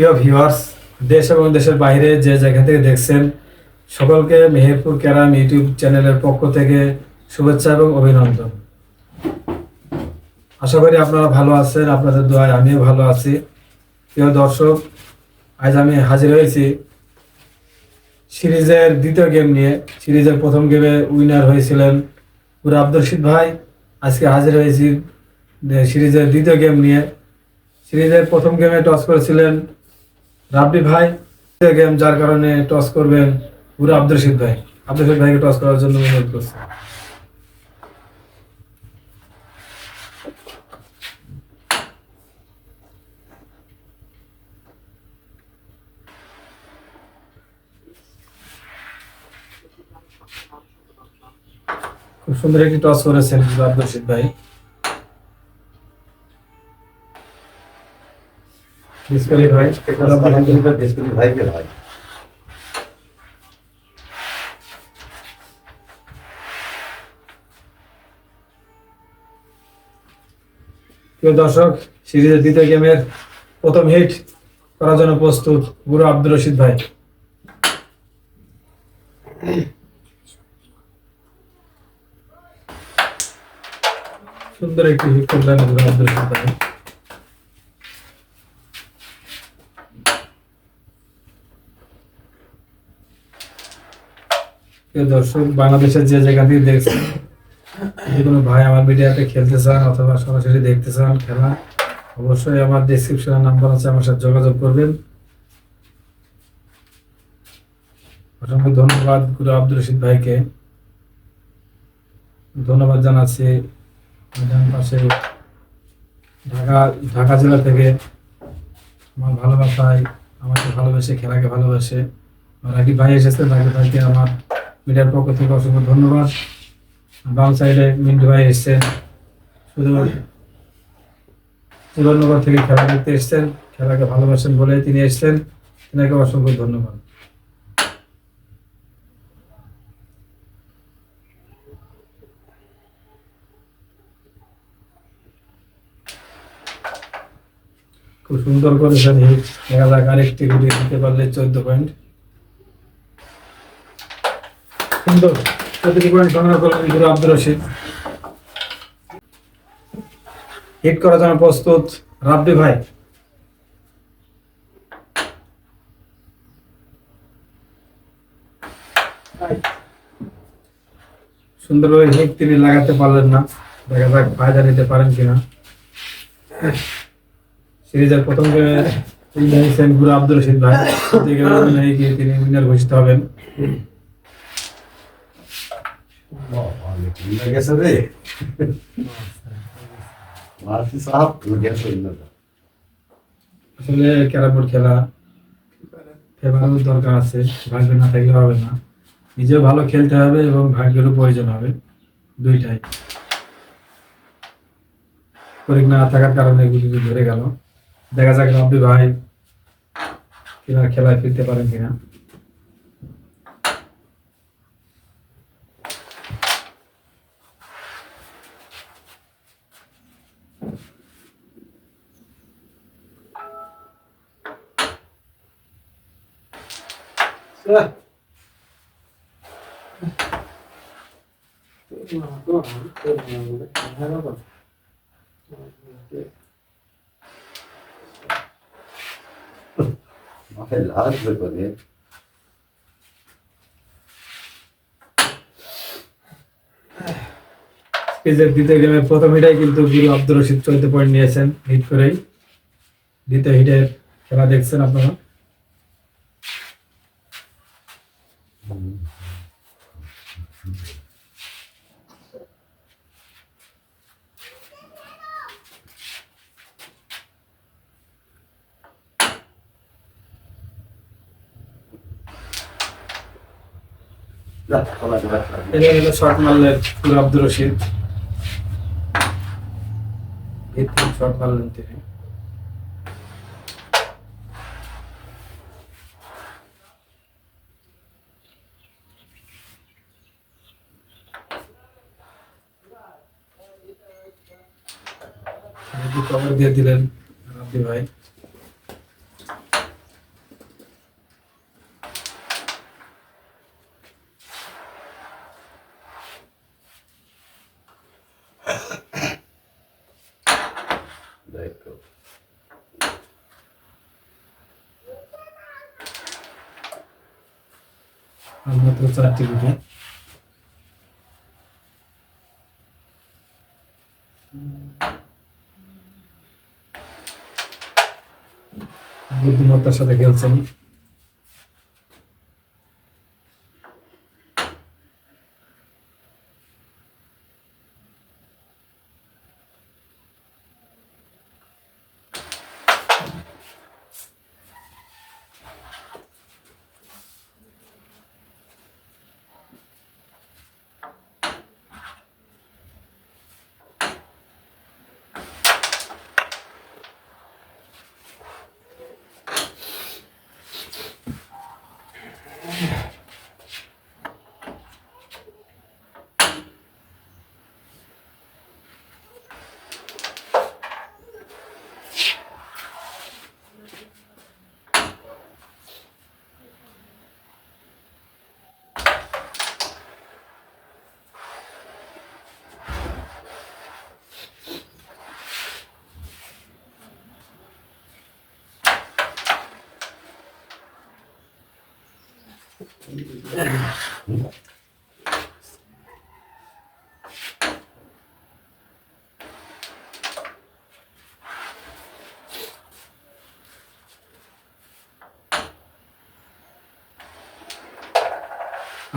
প্রিয় ভিউয়ার্স, দেশ এবং দেশের বাইরে যে জায়গা থেকে দেখছেন সকলকে মেহেরপুর ক্যারাম ইউটিউব চ্যানেলের পক্ষ থেকে শুভেচ্ছা এবং অভিনন্দন। আশা করি আপনারা ভালো আছেন, আপনাদের দোয়ায় আমিও ভালো আছি। প্রিয় দর্শক, আজ আমি হাজির হয়েছি সিরিজের দ্বিতীয় গেম নিয়ে। সিরিজের প্রথম গেমে উইনার হয়েছিলেন পুরো আব্দুল রশিদ ভাই। আজকে হাজির হয়েছি সিরিজের দ্বিতীয় গেম নিয়ে। সিরিজের প্রথম গেমে টস করেছিলেন রাব্বি ভাই। গেম যার কারণে টস করবেন পুরো আব্দুল রশিদ ভাই। আব্দুল রশিদ ভাইকে টস করার জন্য অনুরোধ করছি। খুব সুন্দর একটি টস করেছেন পুরো আব্দুল রশিদ ভাই। ডিসকালি ভাই ভাইকে ভাই প্রিয় দর্শক, সিরিজের দ্বিতীয় গেমের প্রথম হিট করার জন্য প্রস্তুত গুরু আব্দুল রশিদ ভাই। সুন্দর একটি হিট করলেন গুরু আব্দুল রশিদ ভাই। প্রিয় দর্শক, বাংলাদেশের যে জায়গা থেকে দেখছেন, যে কোনো ভাই আমার মিডিয়াতে খেলতে চান অথবা সরাসরি দেখতে চান খেলা, অবশ্যই আমার ডেসক্রিপশনে নাম্বার আছে, আমার সাথে যোগাযোগ করবেন। অসংখ্য ধন্যবাদ গুরু আব্দুল রশিদ ভাইকে। ধন্যবাদ জানাচ্ছি পাশে ঢাকা ঢাকা জেলা থেকে আমার ভালোবাসায় আমাকে ভালোবেসে খেলাকে ভালোবাসে রাকিব ভাই এসেছে। রাকিব ভাইকে আমার মিডিয়ার পক্ষ থেকে অসংখ্য ধন্যবাদ। বাম সাইডে মিন্টু ভাই এসছেন, শুধু সুবর্ণগর থেকে খেলা দেখতে এসছেন, খেলাকে ভালোবাসেন বলে তিনি এসছেন, তিনাকে অসংখ্য ধন্যবাদ। খুব সুন্দর করেছেন হিট। দেখা যাক আরেকটি গুলি দিতে পারলে 14 পয়েন্ট। সুন্দর প্রতিটি পয়েন্ট সংগ্রহ করলেন গুরু আব্দুল রশিদ। হিট করার জন্য প্রস্তুত রাব্বি ভাই। সুন্দরভাবে হিট তিনি লাগাতে পারলেন না, দেখা যাক ফায়দা নিতে পারেন কিনা। সিরিজের প্রথম গেমে উইনার গুরু আব্দুল রশিদ ভাই। দ্বিতীয় গেমে উইনার হয়ে গিয়ে তিনি উইনার ঘোষিত হবেন। গেছে রে মারছি সাহেব গেছে না। আসলে ক্যারাম বোর্ড খেলা ফেভারের দরকার আছে, ভাগ্য না থাকলে হবে না। নিজেও ভালো খেলতে হবে এবং ভাগ্যেরও প্রয়োজন হবে, দুইটাই। পরীক না থাকার কারণে গুলিটি ধরে গেল। দেখা যাক রাব্বি ভাই কিনা খেলায় ফিরতে পারেন কিনা। মাথায় লাগবে করে সিরিজের দ্বিতীয় গেমের প্রথম হিটাই কিন্তু গুরু আব্দুল রশিদ 14 পয়েন্ট নিয়েছেন হিট করেই। দ্বিতীয় হিটের খেলা দেখছেন আপনারা। এটা হলো শট মারলেন গুরু আব্দুল রশিদ, ভিত্তিক শট মারলেন তিনি। কভার দিয়ে দিলেন রাব্বি ভাই। আর মাত্র 4টি গুটি। বুদ্ধিমত্তার সাথে খেলছেন।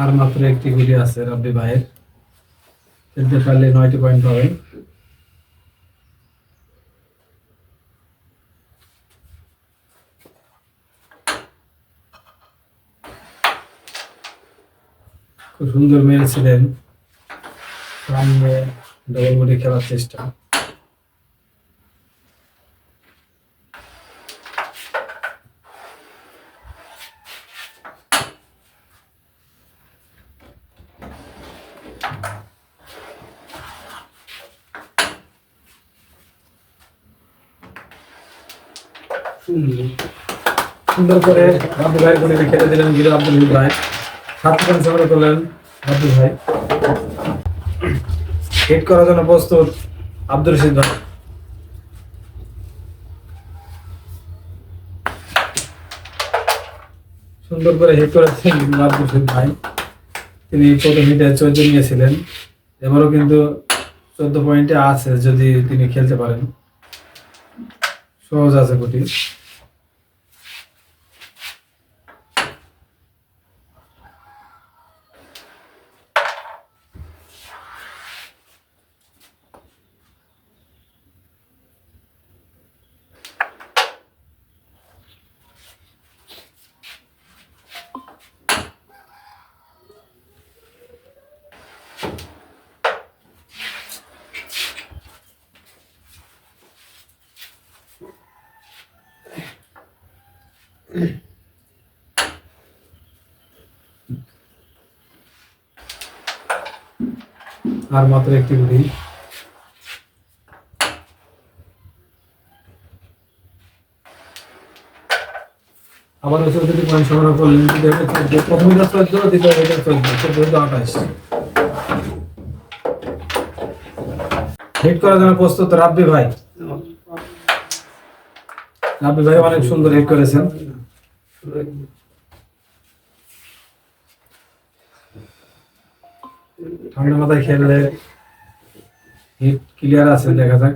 আর মাত্র একটি গুটি আছে রাব্বি ভাইয়ের। খেলতে পারলে 9টি পয়েন্ট পাবেন। খুব সুন্দর মেরেছিলেন, সামনে ডবল বডি খেলার চেষ্টা। সুন্দর করে রাব্বি ভাইয়ের গুলিতে খেলে দিলেন গিরো আব্দুল হামিদ ভাই। 7 রান সংগ্রহ করলেন রাব্বি ভাই। হিট করার জন্য প্রস্তুত আব্দুল রশিদ ভাই। সুন্দর করে হিট করেছেন আব্দুল রশিদ ভাই। তিনি প্রথম হিটে 14 নিয়েছিলেন, এবারও কিন্তু 14 পয়েন্টে আছে যদি তিনি খেলতে পারেন। সহজ আছে গুটি। আর মাত্র একটি গুটি। আবার 14টি পয়েন্ট সংগ্রহ করলেন। প্রথম ইনিংস 14, দ্বিতীয় ইনিংস 14, 14 28। হিট করার জন্য প্রস্তুত রাব্বি ভাই। রাব্বি ভাই অনেক সুন্দর হিট করেছেন। ঠান্ডা মাথায় খেললে হিট ক্লিয়ার আছে, দেখা যাক।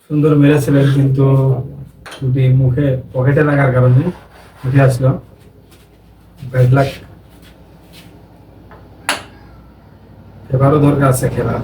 সুন্দর মেরেছিলেন কিন্তু যদি মুখে পকেটে লাগার কারণে উঠে আসলো। Bad luck. এবারও দরকার আছে খেলা।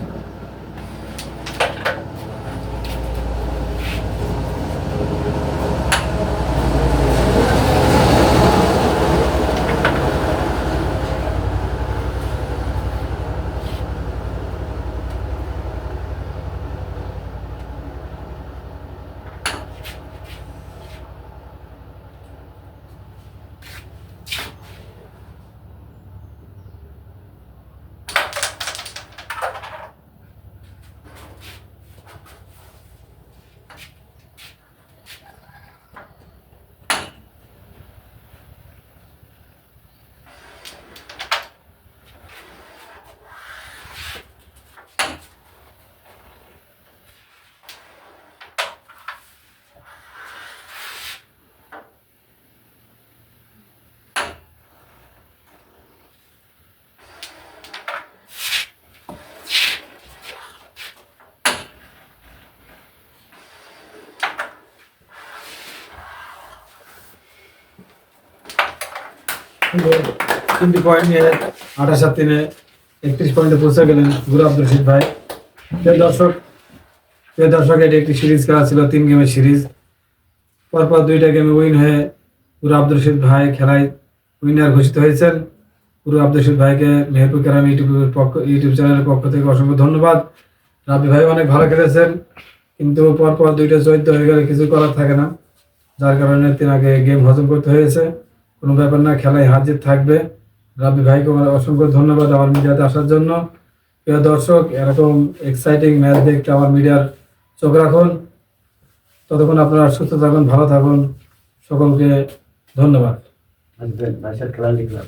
3টি পয়েন্ট নিয়ে 28-3 31 পয়েন্টে পৌঁছে গেলেন গুরু আব্দুল রশিদ ভাই। প্রিয় দর্শক, এটি একটি সিরিজ খেলা ছিল, 3 গেমের সিরিজ। পরপর 2টা গেমে উইন হয়ে গুরু আব্দুল রশিদ ভাই খেলায় উইনার ঘোষিত হয়েছেন। গুরু আব্দুল রশিদ ভাইকে মেহেরপুর ক্যারাম ইউটিউব চ্যানেলের পক্ষ থেকে অসংখ্য ধন্যবাদ। রাব্বি ভাই অনেক ভালো খেলেছেন, কিন্তু পরপর 2টা জয়িত হয়ে গেলে কিছু করার থাকে না, যার কারণে তিনাকে গেম হজম করতে হয়েছে। কোনো ব্যাপার না, খেলায় হার জিত থাকবে। রাব্বি ভাইকে আমার অসংখ্য ধন্যবাদ আমার মিডিয়াতে আসার জন্য। প্রিয় দর্শক, এরকম এক্সাইটিং ম্যাচ দেখতে আমার মিডিয়ার চোখ রাখুন। ততক্ষণ আপনারা সুস্থ থাকুন, ভালো থাকুন। সকলকে ধন্যবাদ। আসবেন, বাসার খেলা লিখলাম।